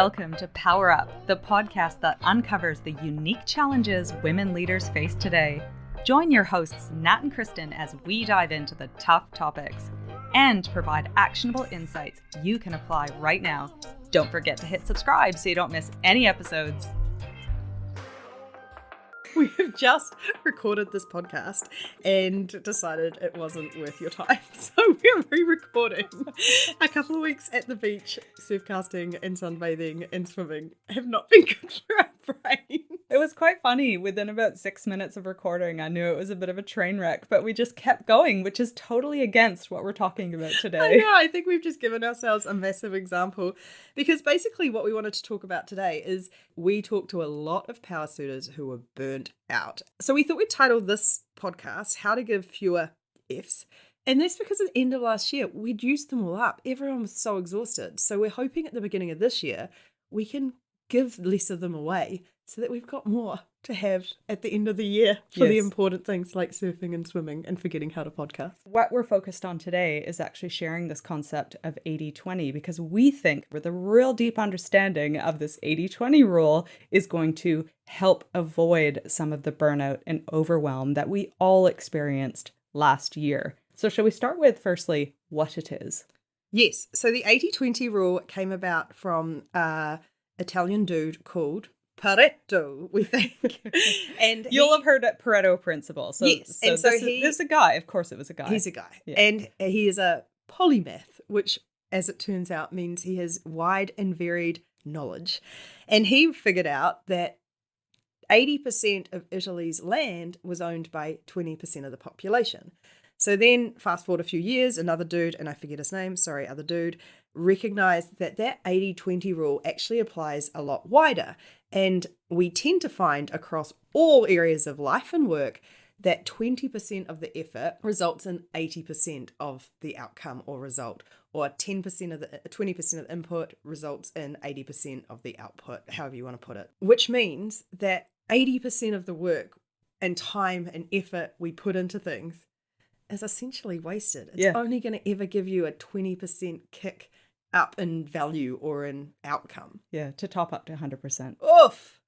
Welcome to Power Up, the podcast that uncovers the unique challenges women leaders face today. Join your hosts, Nat and Kristen, as we dive into the tough topics and provide actionable insights you can apply right now. Don't forget to hit subscribe so you don't miss any episodes. We have just recorded this podcast and decided it wasn't worth your time. So we're re-recording. A couple of weeks at the beach, surf casting and sunbathing and swimming have not been good for our brain. It was quite funny. Within about 6 minutes of recording, I knew it was a bit of a train wreck, but we just kept going, which is totally against what we're talking about today. I think we've just given ourselves a massive example because basically what we wanted to talk about today is we talked to a lot of power suitors who were burnt out. So we thought we'd title this podcast, How to Give Fewer F's. And that's because at the end of last year, we'd used them all up. Everyone was so exhausted. So we're hoping at the beginning of this year, we can give less of them away so that we've got more to have at the end of the year for the important things like surfing and swimming and forgetting how to podcast. What we're focused on today is actually sharing this concept of 80-20 because we think with a real deep understanding of this 80-20 rule is going to help avoid some of the burnout and overwhelm that we all experienced last year. So shall we start with, firstly, what it is? Yes. So the 80-20 rule came about from an Italian dude called Pareto, we think. And you'll have heard of Pareto principle. So, yes. So there's a guy. Of course it was a guy. He's a guy. Yeah. And he is a polymath, which, as it turns out, means he has wide and varied knowledge. And he figured out that 80% of Italy's land was owned by 20% of the population. So then, fast forward a few years, another dude, and I forget his name, other dude, recognized that 80-20 rule actually applies a lot wider. And we tend to find across all areas of life and work that 20% of the effort results in 80% of the outcome or result, or 20% of the input results in 80% of the output, however you want to put it. Which means that 80% of the work and time and effort we put into things is essentially wasted. It's only going to ever give you a 20% kick up in value or in outcome. Yeah, to top up to 100%. Oof.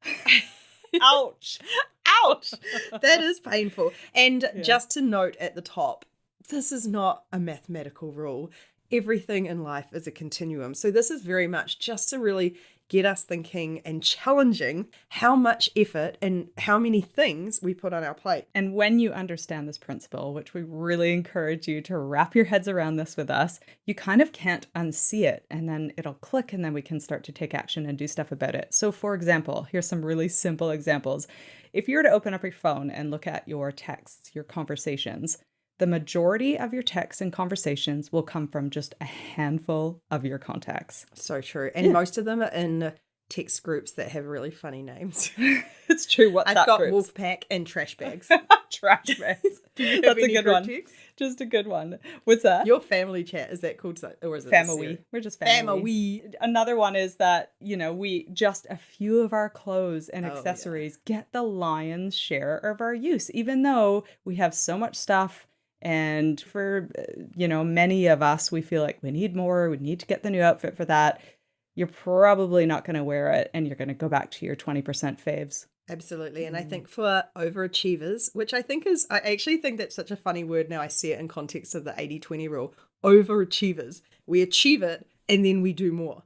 Ouch. Ouch. That is painful. And just to note at the top, this is not a mathematical rule. Everything in life is a continuum. So this is very much just to really get us thinking and challenging how much effort and how many things we put on our plate. And when you understand this principle, which we really encourage you to wrap your heads around this with us, you kind of can't unsee it, and then it'll click, and then we can start to take action and do stuff about it. So for example, here's some really simple examples. If you were to open up your phone and look at your texts, your conversations, the majority of your texts and conversations will come from just a handful of your contacts. So true. And most of them are in text groups that have really funny names. It's true. WhatsApp I've got groups. Wolfpack and Trash Bags. Trash Bags. That's a good one. Text? Just a good one. What's that? Your family chat, is that called so? Or is it family? We're just family. Family. Another one is that, we just a few of our clothes and accessories get the lion's share of our use, even though we have so much stuff. And for, many of us, we feel like we need more. We need to get the new outfit for that. You're probably not going to wear it, and you're going to go back to your 20% faves. Absolutely. And I think for overachievers, which I actually think that's such a funny word now I see it in context of the 80-20 rule, overachievers. We achieve it and then we do more.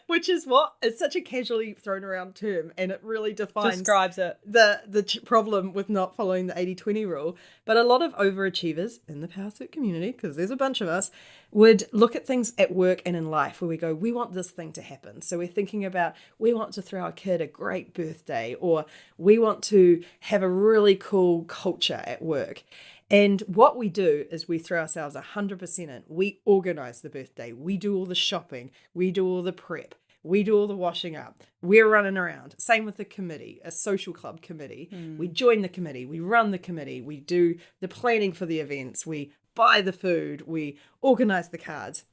Which is it's such a casually thrown around term, and it really describes it. The problem with not following the 80-20 rule. But a lot of overachievers in the power suit community, because there's a bunch of us, would look at things at work and in life where we go, we want this thing to happen. So we're thinking about, we want to throw our kid a great birthday, or we want to have a really cool culture at work. And what we do is we throw ourselves 100% in. We organize the birthday. We do all the shopping. We do all the prep. We do all the washing up. We're running around. Same with the committee, a social club committee. We join the committee. We run the committee. We do the planning for the events. We buy the food. We organize the cards.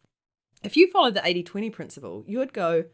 If you follow the 80-20 principle, you would go,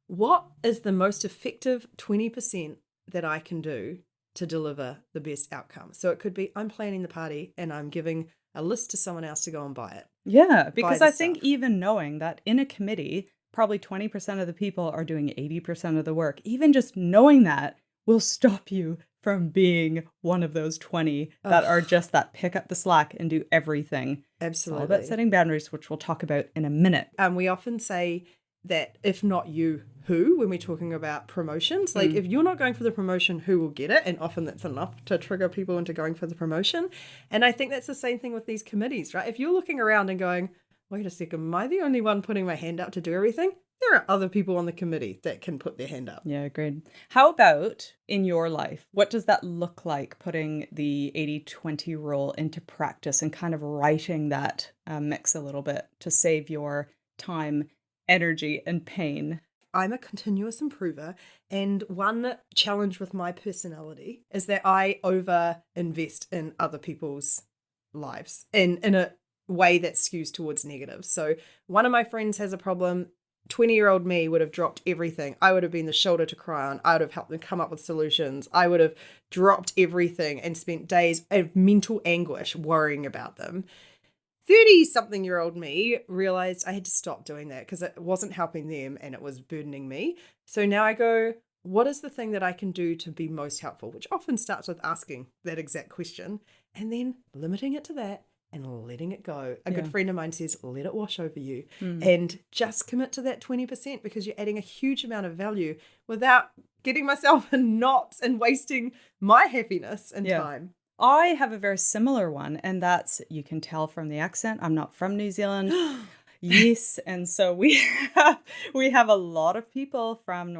what is the most effective 20% that I can do to deliver the best outcome? So it could be, I'm planning the party and I'm giving a list to someone else to go and buy it. Yeah, because I think even knowing that in a committee, probably 20% of the people are doing 80% of the work. Even just knowing that will stop you from being one of those 20 that are Oh, just that pick up the slack and do everything. It's all about absolutely. setting boundaries, which we'll talk about in a minute. We often say that if not you, who, when we're talking about promotions. Like, Mm, if you're not going for the promotion, who will get it? And often that's enough to trigger people into going for the promotion. And I think that's the same thing with these committees, right? If you're looking around and going, wait a second, am I the only one putting my hand up to do everything? There are other people on the committee that can put their hand up. yeah, agreed. How about in your life? What does that look like, putting the 80-20 rule into practice and kind of writing that mix a little bit to save your time, energy, and pain? I'm a continuous improver, and one challenge with my personality is that I over invest in other people's lives in a way that skews towards negative. So one of my friends has a problem. 20-year-old me would have dropped everything. I would have been the shoulder to cry on. I would have helped them come up with solutions. I would have dropped everything and spent days of mental anguish worrying about them. 30-something-year-old me realized I had to stop doing that because it wasn't helping them and it was burdening me. So now I go, what is the thing that I can do to be most helpful? Which often starts with asking that exact question and then limiting it to that and letting it go. A good Yeah. friend of mine says, let it wash over you Mm. and just commit to that 20% because you're adding a huge amount of value without getting myself in knots and wasting my happiness and Yeah. time. I have a very similar one, and that's, you can tell from the accent, I'm not from New Zealand. Yes, and so we have a lot of people from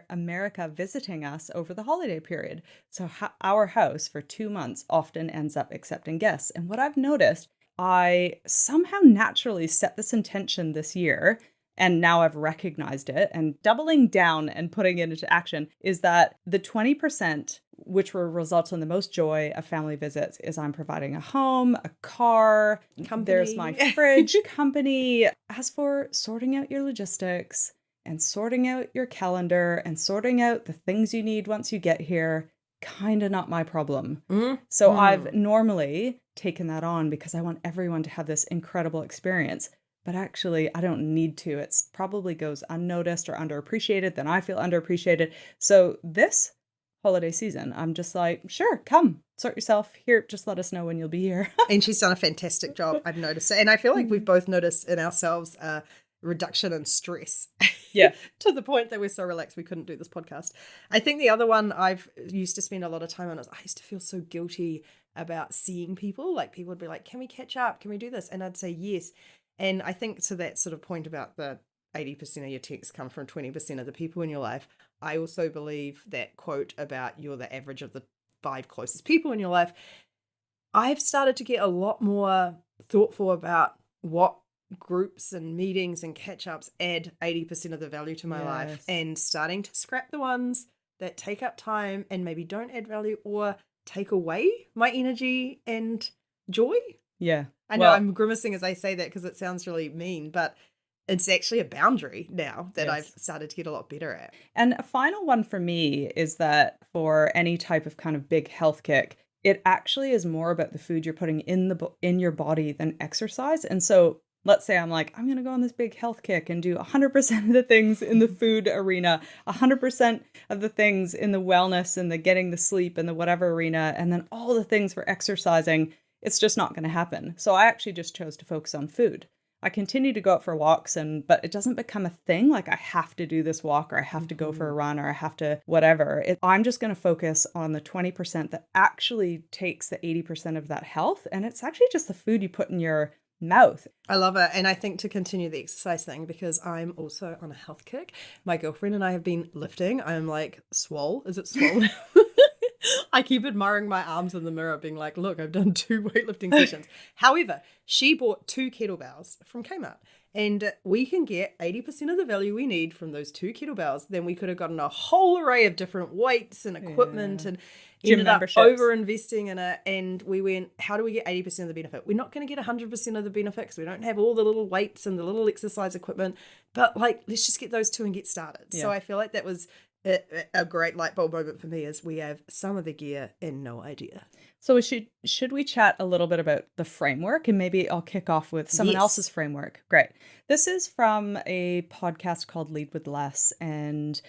America visiting us over the holiday period. So our house for 2 months often ends up accepting guests. And what I've noticed, I somehow naturally set this intention this year, and now I've recognized it, and doubling down and putting it into action is that the 20% which will result in the most joy of family visits is I'm providing a home, a car, there's my Company. fridge, company. As for sorting out your logistics and sorting out your calendar and sorting out the things you need once you get here, kind of not my problem. So I've Mhm. normally taken that on because I want everyone to have this incredible experience. But actually, I don't need to. It's probably goes unnoticed or underappreciated. Then I feel underappreciated. So this holiday season, I'm just like, sure, come, sort yourself. Here, just let us know when you'll be here. And she's done a fantastic job. I've noticed it. And I feel like we've Mm. both noticed in ourselves a reduction in stress Yeah. to the point that we're so relaxed we couldn't do this podcast. I think the other one I've used to spend a lot of time on is I used to feel so guilty about seeing people. Like, people would be like, can we catch up? Can we do this? And I'd say yes. And I think to that sort of point about the 80% of your texts come from 20% of the people in your life, I also believe that quote about you're the average of the 5 closest people in your life. I've started to get a lot more thoughtful about what groups and meetings and catch ups add 80% of the value to my life, Yes. and starting to scrap the ones that take up time and maybe don't add value or take away my energy and joy. Yeah. I know Well, I'm grimacing as I say that because it sounds really mean, but it's actually a boundary now that I've yes. started to get a lot better at. And a final one for me is that for any type of kind of big health kick, it actually is more about the food you're putting in in your body than exercise. And so let's say I'm like, I'm going to go on this big health kick and do 100% of the things in the food arena, 100% of the things in the wellness and the getting the sleep and the whatever arena, and then all the things for exercising. It's just not going to happen. So I actually just chose to focus on food. I continue to go out for walks, but it doesn't become a thing like I have to do this walk or I have to go for a Mhm. run or I have to whatever. I'm just going to focus on the 20% that actually takes the 80% of that health, and it's actually just the food you put in your mouth. I love it. And I think to continue the exercise thing, because I'm also on a health kick, my girlfriend and I have been lifting. I'm like, swole. Is it swole? I keep admiring my arms in the mirror, being like, look, I've done 2 weightlifting sessions. However, she bought 2 kettlebells from Kmart, and we can get 80% of the value we need from those 2 kettlebells. Then we could have gotten a whole array of different weights and equipment Yeah. and Gym ended up memberships. over investing in it. And we went, how do we get 80% of the benefit? We're not going to get 100% of the benefit because we don't have all the little weights and the little exercise equipment, but like, let's just get those 2 and get started. So Yeah. I feel like that was A great light bulb moment for me is we have some of the gear and no idea. So should we chat a little bit about the framework, and maybe I'll kick off with someone else's Yes. framework. Great. This is from a podcast called Lead with Less, and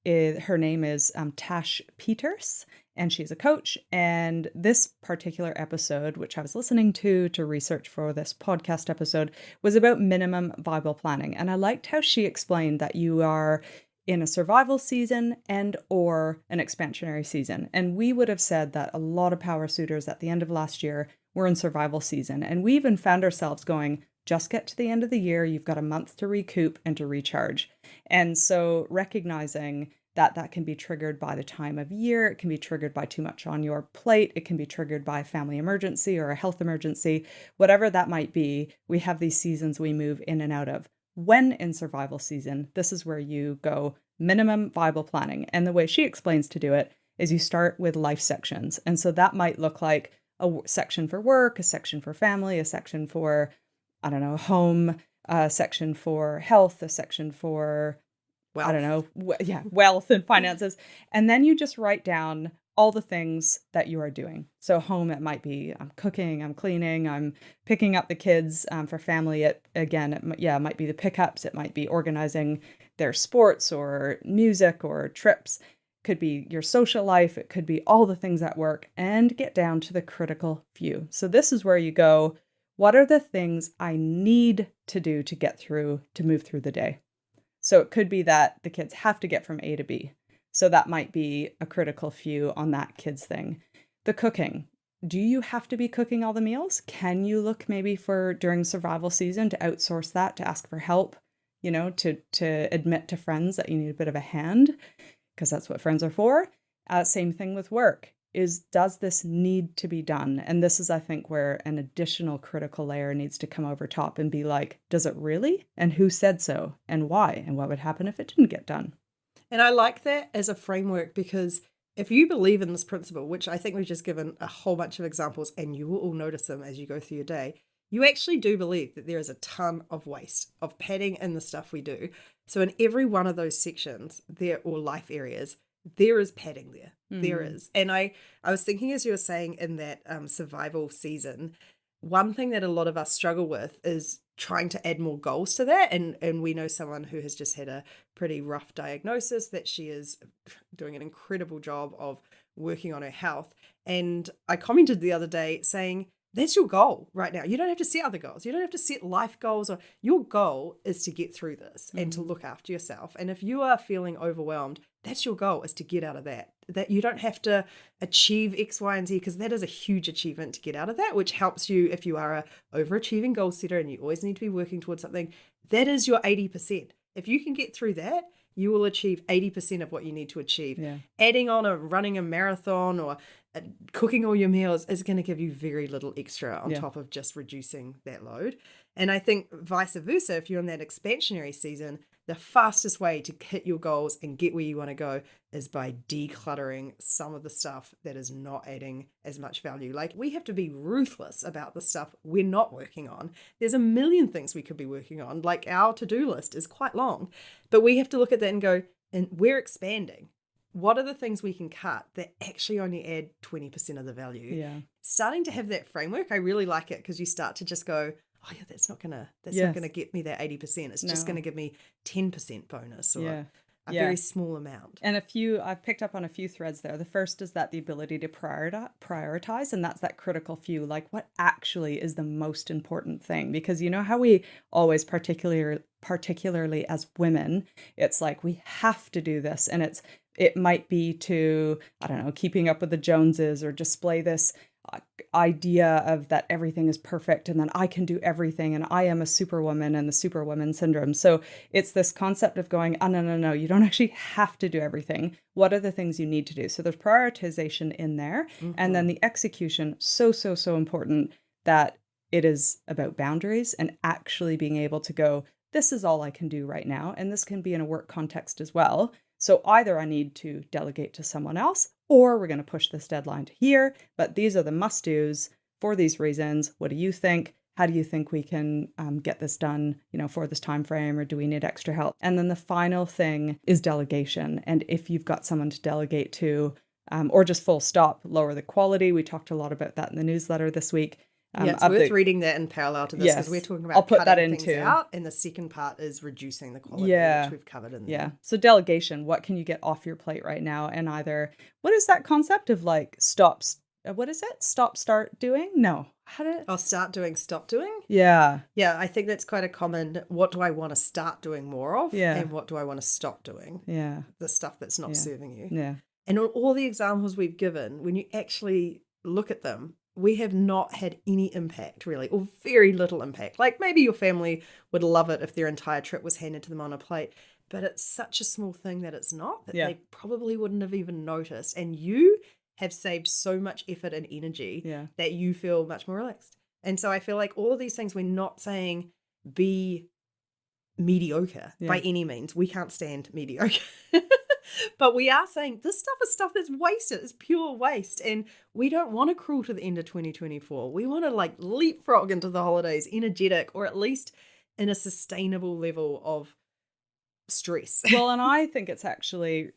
her name is Tash Peters, and she's a coach. And this particular episode, which I was listening to research for this podcast episode, was about minimum viable planning. And I liked how she explained that you are in a survival season and or an expansionary season. And we would have said that a lot of power suitors at the end of last year were in survival season. And we even found ourselves going, just get to the end of the year, you've got a month to recoup and to recharge. And so recognizing that that can be triggered by the time of year, it can be triggered by too much on your plate, it can be triggered by a family emergency or a health emergency, whatever that might be, we have these seasons we move in and out of. When in survival season, this is where you go minimum viable planning. And the way she explains to do it is you start with life sections. And so that might look like a section for work, a section for family, a section for, I don't know, home, a section for health, a section for, Wealth. I don't know, wealth and finances. And then you just write down all the things that you are doing. So home, it might be I'm cooking, I'm cleaning, I'm picking up the kids. For family, it might be the pickups. It might be organizing their sports or music or trips. Could be your social life. It could be all the things at work, and get down to the critical few. So this is where you go, what are the things I need to do to move through the day? So it could be that the kids have to get from A to B. So that might be a critical few on that kids thing. The cooking. Do you have to be cooking all the meals? Can you look maybe for during survival season to outsource that, to ask for help, to admit to friends that you need a bit of a hand, because that's what friends are for. Same thing with work. Does this need to be done? And this is, I think, where an additional critical layer needs to come over top and be like, does it really? And who said so? And why? And what would happen if it didn't get done? And I like that as a framework because if you believe in this principle, which I think we've just given a whole bunch of examples and you will all notice them as you go through your day, you actually do believe that there is a ton of waste of padding in the stuff we do. So in every one of those sections there or life areas, there is padding there. There is. And I was thinking as you were saying in that survival season, one thing that a lot of us struggle with is trying to add more goals to that. And we know someone who has just had a pretty rough diagnosis that she is doing an incredible job of working on her health. And I commented the other day saying, that's your goal right now. You don't have to set other goals. You don't have to set life goals. Or your goal is to get through this and to look after yourself. And if you are feeling overwhelmed, that's your goal, is to get out of that. That you don't have to achieve X, Y, and Z, because that is a huge achievement to get out of that, which helps you if you are a overachieving goal setter and you always need to be working towards something. That is your 80%. If you can get through that, you will achieve 80% of what you need to achieve. Yeah. Adding on running a marathon or cooking all your meals is going to give you very little extra on top of just reducing that load. And I think vice versa, if you're in that expansionary season, the fastest way to hit your goals and get where you want to go is by decluttering some of the stuff that is not adding as much value. Like, we have to be ruthless about the stuff we're not working on. There's a million things we could be working on. Like, our to-do list is quite long, but we have to look at that and go, and we're expanding. What are the things we can cut that actually only add 20% of the value? Yeah. Starting to have that framework, I really like it, because you start to just go, oh yeah, that's not gonna get me that 80%. It's just gonna give me 10% bonus or a very small amount. And I've picked up on a few threads there. The first is that the ability to prioritize, and that's that critical few, like what actually is the most important thing. Because you know how we always, particularly as women, it's like we have to do this, and it might be to, I don't know, keeping up with the Joneses, or display this idea of that everything is perfect and then I can do everything and I am a superwoman, and the superwoman syndrome. So it's this concept of going, oh, no, you don't actually have to do everything. What are the things you need to do? So there's prioritization in there. And then the execution, so important, that it is about boundaries and actually being able to go, this is all I can do right now. And this can be in a work context as well. So either I need to delegate to someone else, or we're going to push this deadline to here, but these are the must-dos for these reasons. What do you think? How do you think we can get this done, for this time frame, or do we need extra help? And then the final thing is delegation. And if you've got someone to delegate to, or just full stop, lower the quality. We talked a lot about that in the newsletter this week. Yeah, it's worth reading that in parallel to this, because we're Yes, talking I'll about put that cutting in things too. out, and the second part is reducing the quality, which we've covered in there. So delegation, what can you get off your plate right now? And either, what is that concept of like what is it? Stop, start doing? No. I'll start doing, stop doing. Yeah. Yeah, I think that's quite a common, what do I want to start doing more of? Yeah. And what do I want to stop doing? Yeah. The stuff that's not serving you. Yeah. And all the examples we've given, when you actually look at them, we have not had any impact really, or very little impact. Like maybe your family would love it if their entire trip was handed to them on a plate, but it's such a small thing that it's not, that they probably wouldn't have even noticed. And you have saved so much effort and energy that you feel much more relaxed. And so I feel like all of these things, we're not saying be mediocre by any means. We can't stand mediocre. But we are saying this stuff is stuff that's wasted. It's pure waste. And we don't want to crawl to the end of 2024. We want to like leapfrog into the holidays energetic, or at least in a sustainable level of stress. Well, and I think it's actually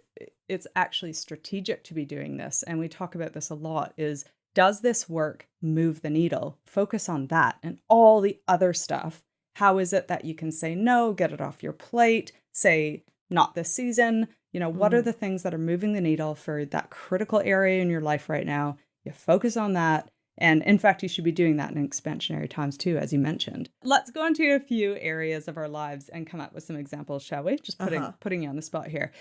strategic to be doing this. And we talk about this a lot, is does this work move the needle? Focus on that, and all the other stuff. How is it that you can say no, get it off your plate, say not this season? What are the things that are moving the needle for that critical area in your life right now? You focus on that. And in fact, you should be doing that in expansionary times too, as you mentioned. Let's go into a few areas of our lives and come up with some examples, shall we? Just putting you on the spot here.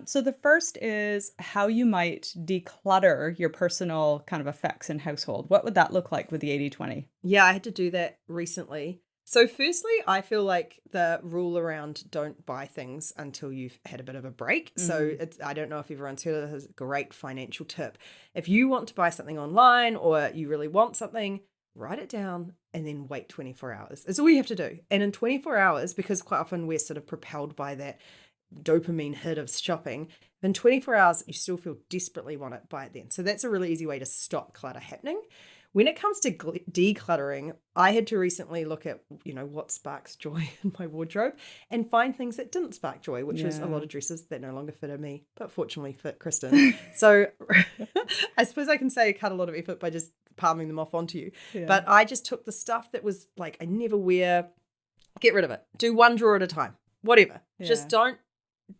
So the first is how you might declutter your personal kind of effects in household. What would that look like with the 80/20? Yeah, I had to do that recently. So firstly, I feel like the rule around don't buy things until you've had a bit of a break. So I don't know if everyone's heard of this great financial tip. If you want to buy something online, or you really want something, write it down and then wait 24 hours. It's all you have to do. And in 24 hours, because quite often we're sort of propelled by that dopamine hit of shopping, in 24 hours, you still feel desperately want it, buy it then. So that's a really easy way to stop clutter happening. When it comes to decluttering, I had to recently look at, what sparks joy in my wardrobe and find things that didn't spark joy, which was a lot of dresses that no longer fitted me, but fortunately fit Kristen. So I suppose I can say I cut a lot of effort by just palming them off onto you. Yeah. But I just took the stuff that was like, I never wear, get rid of it. Do one drawer at a time, whatever. Yeah. Just don't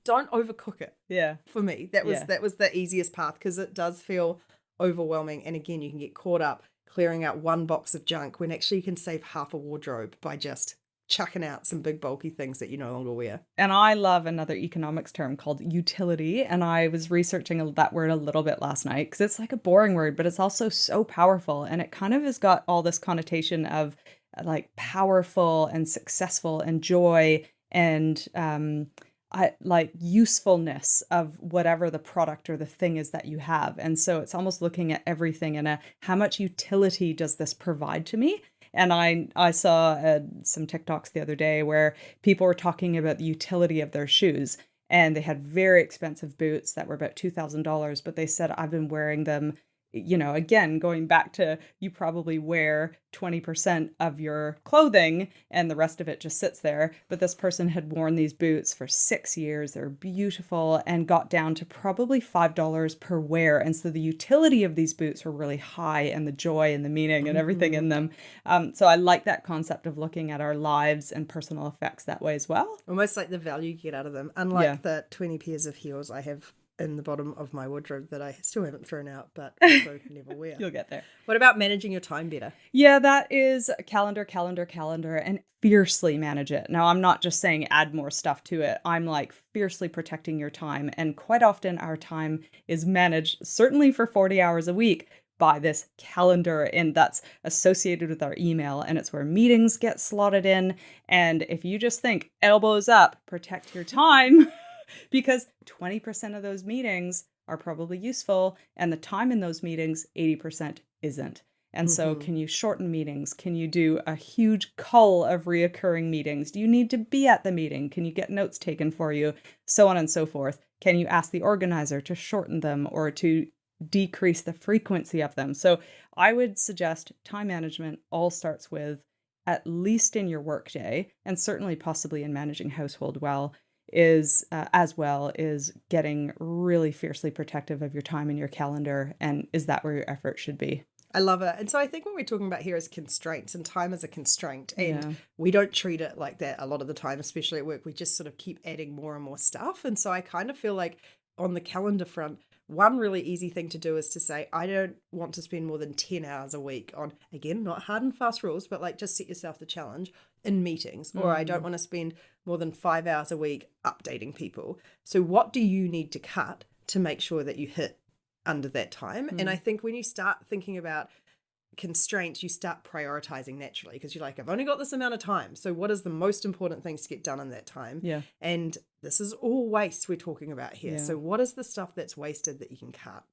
overcook it. Yeah. For me, that was the easiest path, because it does feel overwhelming. And again, you can get caught up clearing out one box of junk when actually you can save half a wardrobe by just chucking out some big bulky things that you no longer wear. And I love another economics term called utility. And I was researching that word a little bit last night, because it's like a boring word, but it's also so powerful. And it kind of has got all this connotation of like powerful and successful and joy and like usefulness of whatever the product or the thing is that you have. And so it's almost looking at everything in how much utility does this provide to me? And I saw some TikToks the other day where people were talking about the utility of their shoes. And they had very expensive boots that were about $2,000, but they said, I've been wearing them, again, going back to, you probably wear 20% of your clothing and the rest of it just sits there. But this person had worn these boots for 6 years. They're beautiful, and got down to probably $5 per wear. And so the utility of these boots were really high, and the joy and the meaning and everything in them. So I like that concept of looking at our lives and personal effects that way as well. Almost like the value you get out of them. Unlike the 20 pairs of heels I have in the bottom of my wardrobe that I still haven't thrown out, but also never wear. You'll get there. What about managing your time better? Yeah, that is calendar, and fiercely manage it. Now, I'm not just saying add more stuff to it. I'm like fiercely protecting your time. And quite often our time is managed, certainly for 40 hours a week, by this calendar, and that's associated with our email, and it's where meetings get slotted in. And if you just think elbows up, protect your time, because 20% of those meetings are probably useful, and the time in those meetings, 80% isn't. And so can you shorten meetings? Can you do a huge cull of reoccurring meetings? Do you need to be at the meeting? Can you get notes taken for you? So on and so forth. Can you ask the organizer to shorten them or to decrease the frequency of them? So I would suggest time management all starts with at least in your workday, and certainly possibly in managing household well, is as well is getting really fiercely protective of your time and your calendar. And is that where your effort should be? I love it. And so I think what we're talking about here is constraints, and time is a constraint. And Yeah. we don't treat it like that a lot of the time, especially at work. We just sort of keep adding more and more stuff. And so I kind of feel like on the calendar front, one really easy thing to do is to say, I don't want to spend more than 10 hours a week on, again, not hard and fast rules, but like just set yourself the challenge in meetings. Or I don't want to spend more than 5 hours a week updating people. So what do you need to cut to make sure that you hit under that time? And I think when you start thinking about constraints, you start prioritizing naturally, because you're like, I've only got this amount of time. So what is the most important things to get done in that time? Yeah. And this is all waste we're talking about here. Yeah. So what is the stuff that's wasted that you can cut?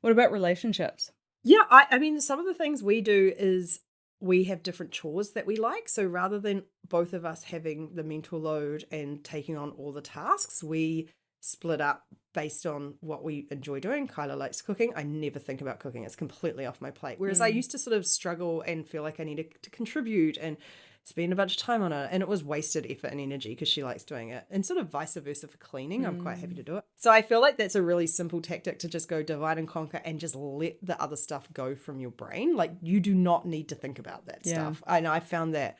What about relationships? Yeah, I mean, some of the things we do is we have different chores that we like. So rather than both of us having the mental load and taking on all the tasks, we split up based on what we enjoy doing. Kyla likes cooking. I never think about cooking. It's completely off my plate. Whereas I used to sort of struggle and feel like I needed to contribute and spend a bunch of time on it. And it was wasted effort and energy because she likes doing it. And sort of vice versa for cleaning. I'm quite happy to do it. So I feel like that's a really simple tactic to just go divide and conquer and just let the other stuff go from your brain. Like, you do not need to think about that stuff. And I found that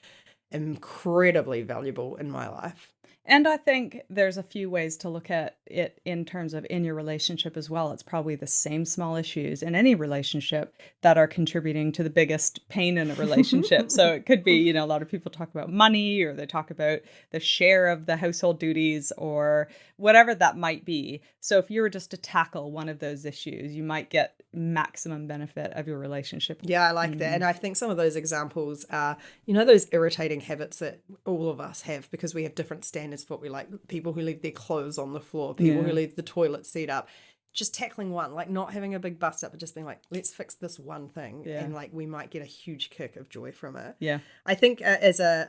incredibly valuable in my life. And I think there's a few ways to look at it in terms of in your relationship as well. It's probably the same small issues in any relationship that are contributing to the biggest pain in a relationship. So it could be, a lot of people talk about money, or they talk about the share of the household duties, or whatever that might be. So if you were just to tackle one of those issues, you might get maximum benefit of your relationship. Yeah, I like that. And I think some of those examples are, those irritating habits that all of us have because we have different standards for what we like. People who leave their clothes on the floor, people who leave the toilet seat up. Just tackling one, like not having a big bust up, but just being like, let's fix this one thing. Yeah. And like, we might get a huge kick of joy from it. Yeah. I think as a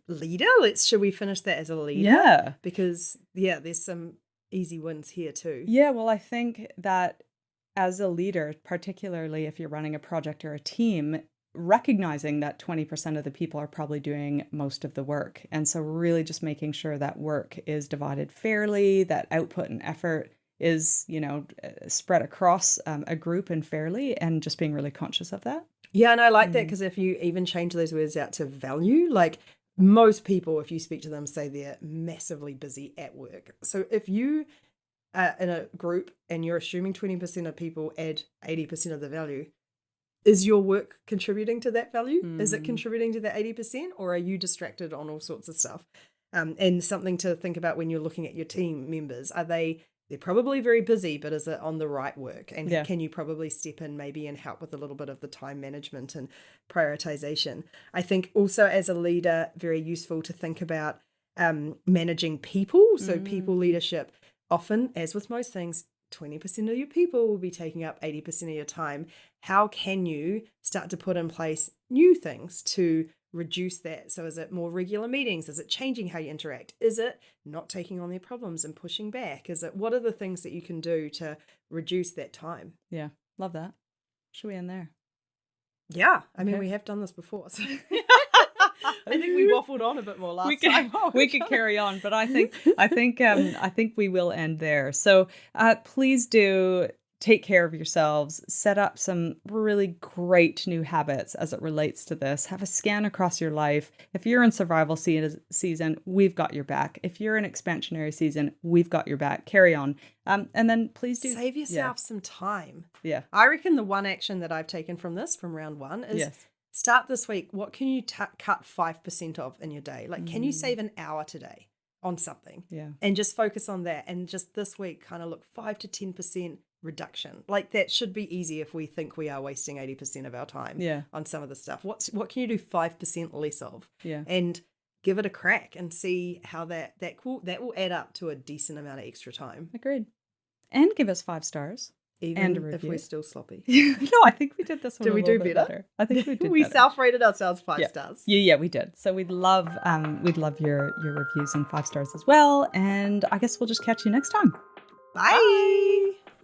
leader, should we finish that as a leader? Yeah. Because there's some easy wins here too. Yeah. Well, I think that as a leader, particularly if you're running a project or a team, recognizing that 20% of the people are probably doing most of the work. And so really just making sure that work is divided fairly, that output and effort is, spread across a group and fairly, and just being really conscious of that. Yeah, and I like that because if you even change those words out to value, like most people, if you speak to them, say they're massively busy at work. So if you are in a group and you're assuming 20% of people add 80% of the value, is your work contributing to that value? Is it contributing to that 80%, or are you distracted on all sorts of stuff? And something to think about when you're looking at your team members, they're probably very busy, but is it on the right work? And can you probably step in maybe and help with a little bit of the time management and prioritization? I think also as a leader, very useful to think about managing people. So people leadership, often, as with most things, 20% of your people will be taking up 80% of your time. How can you start to put in place new things to reduce that? So is it more regular meetings? Is it changing how you interact? Is it not taking on their problems and pushing back? What are the things that you can do to reduce that time? Yeah, love that. Should we end there? Yeah, I mean, we have done this before. So. I think we waffled on a bit more last time. We could carry on, but I think we will end there. So please do take care of yourselves, set up some really great new habits as it relates to this. Have a scan across your life. If you're in survival season, we've got your back. If you're in expansionary season, we've got your back. Carry on. And then please do save yourself some time. Yeah. I reckon the one action that I've taken from round one is start this week. What can you cut 5% of in your day? Like, can you save an hour today on something? Yeah. And just focus on that. And just this week, kind of look 5 to 10% reduction. Like, that should be easy if we think we are wasting 80% of our time on some of the stuff. What can you do 5% less of? Yeah. And give it a crack and see how that will add up to a decent amount of extra time. Agreed. And give us 5 stars. Even if we're still sloppy. No, I think we did this one. Did we do better? I think we did. We self-rated ourselves 5 stars. Yeah, we did. So we'd love your reviews and 5 stars as well. And I guess we'll just catch you next time. Bye.